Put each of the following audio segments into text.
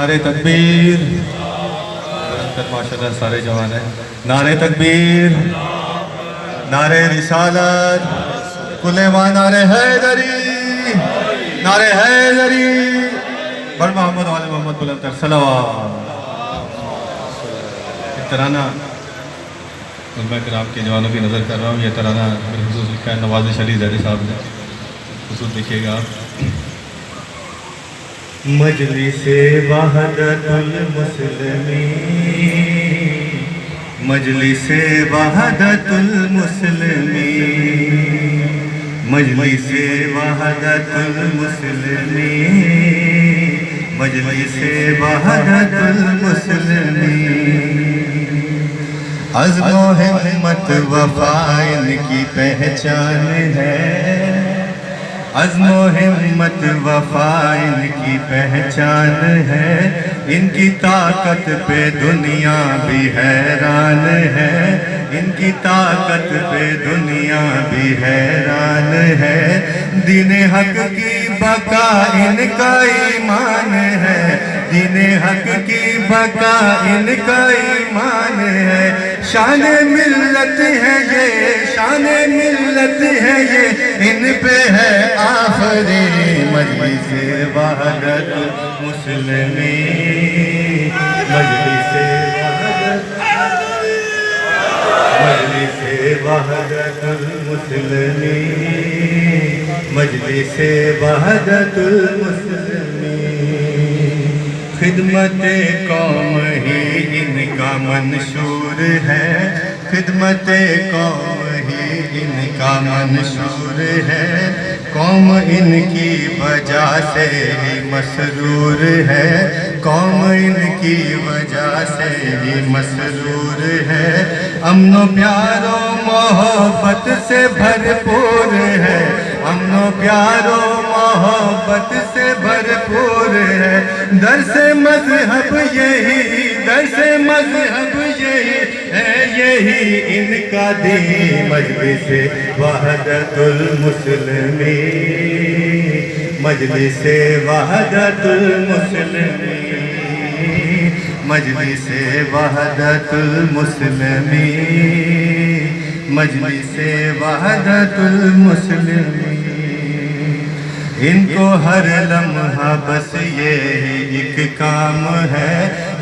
نعرے تکبیر ماشاءاللہ سارے جوان ہیں. نعرے تکبیر، نعرے رسالت، کلمہ نعرے حیدری، نعرے حیدری. بڑھ محمد والے محمد بلند تر صلوات. ترانہ علماء کرام کے جوانوں کی نظر کر رہا ہوں. یہ ترانہ بالخصوص لکھا ہے نواز علی زیدی صاحب نے. خصوص دیکھیے گا آپ. مجلس وحدت المسلمین، مجلس وحدت المسلمین، مجلس وحدت المسلمین، مجلس وحدت المسلمین. عزم و ہمت وفا ان کی پہچان ہے، عزم و ہمت وفا ان کی پہچان ہے. ان کی طاقت پہ دنیا بھی حیران ہے، ان کی طاقت پہ دنیا بھی حیران ہے. دین حق کی بقا ان کا ایمان ہے، دین حق کی بقا ان کا ایمان ہے. شان ملت ہے یہ، شان ملت ہے یہ، ان پہ ہے آفری. مجلس وحدت مسلمین، مجلس وحدت، مجلس وحدت المسلمین، مجلس وحدت المسلمین. خدمت قوم ہی ان کا منشور ہے، خدمت قوم ہی ان کا منشور ہے. قوم ان کی وجہ سے ہی مسرور ہے، قوم ان کی وجہ سے ہی مسرور ہے. امن و پیار و محبت سے بھرپور ہے، امن و پیار و محبت سے بھرپور ہے. درس مذہب یہی، درس مذہب یہی ہے، یہی ان کا دین. مجلس وحدت المسلمین، مجلس وحدت المسلمین، مجلس وحدت المسلمین، مجلس وحدت المسلمین. ان کو ہر لمحہ بس یہی ایک کام ہے،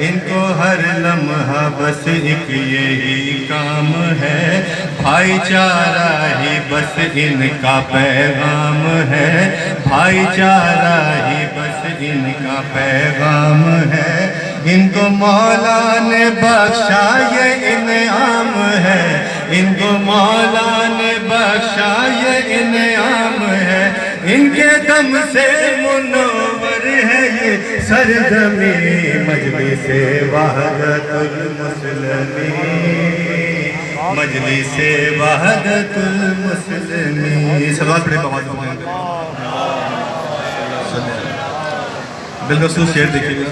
ان کو ہر لمحہ بس ایک یہی کام ہے. بھائی چارہ ہی بس ان کا پیغام ہے، بھائی چارہ ہی بس ان کا پیغام ہے. ان کو مولا نے بخشا یہ انعام ہے، ان کو مولا نے بخشا یہ انعام ہے. ان کے دم سے منور ہے یہ سرزمین. مجلس وحدت المسلمین، مجلس وحدت المسلمین. سلوات پڑھیں بابا بالخصوص شعر دیکھیے گا.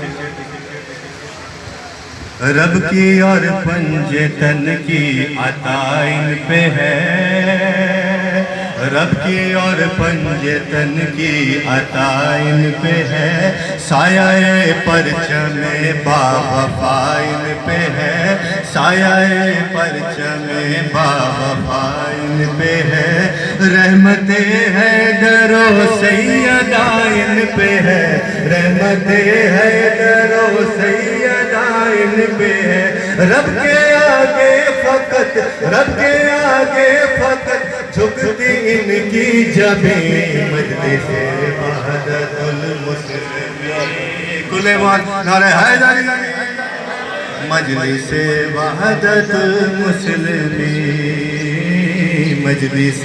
رب کی اور پنجتن کی عطا ان پہ ہے، رب کی اور پنجتن کی عطا ان پہ ہے. سایہ پرچم باوفا ان پہ ہے، سایہ پرچم باوفا ان پہ ہے. رحمت حیدر و سیدہ ان پہ ہے، رحمت حیدر و سیدہ ان پہ ہے. رب کے آگے فقط، رب کے آگے فقط جھکتی ان کی جبیں. مجلس وحدت المسلمین، کلمہ نعرہ حیدری. مجلس وحدت المسلمین، مجلس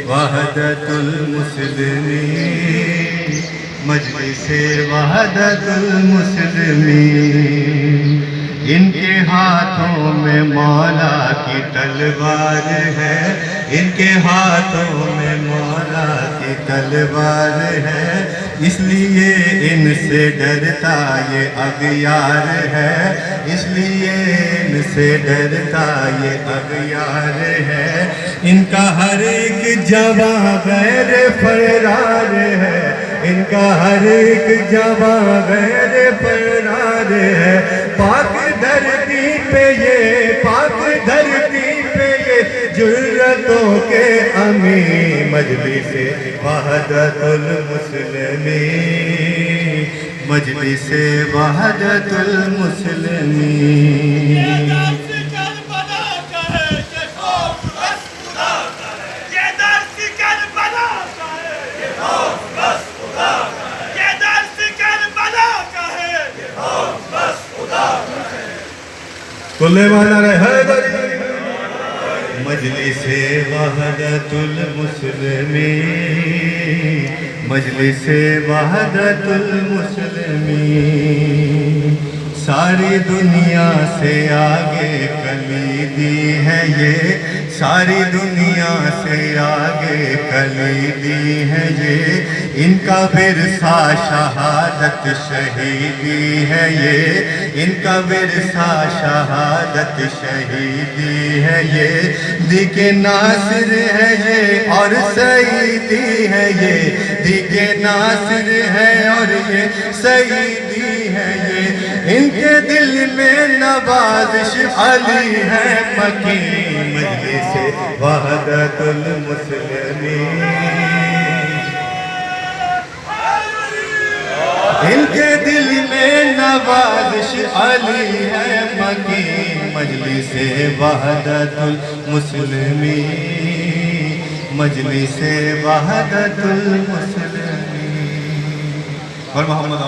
وحدت المسلمین، مجلس وحدت المسلمین. ان کے ہاتھوں میں مولا کی تلوار ہے، ان کے ہاتھوں میں مولا کی تلوار ہے. اس لیے ان سے ڈرتا یہ اغیار ہے، اس لیے ان سے ڈرتا یہ اغیار ہے. ان کا ہر ایک جواں غیر فرار ہے، ان کا ہر ایک جوان غیر فرار ہے پاک دھرتی پہ یہ پاک دھرتی پہ یہ جرتوں کے امیر مجلس وحدت المسلمین مجلس وحدت المسلمین کلے مانا رہے حیدری مجلس وحدت المسلمین مجلس وحدت المسلمین ساری دنیا سے آگے کلیدی ہے یہ ساری دنیا سے آگے کلیدی ہے یہ ان کا ورثہ شہادت شہیدی ہے یہ ان کا ورثہ شہادت شہیدی ہے یہ دیگ ناصر ہے یہ اور سعیدی ہے یہ دیگ ناصر ہے اور یہ سعیدی ہے یہ ان کے دل میں نوازش علی ہے مکین مجلس وحدت المسلمین ان کے دل میں نوازش علی ہے مکین مجلس وحدت المسلمین مجلس وحدت المسلمین اور محمد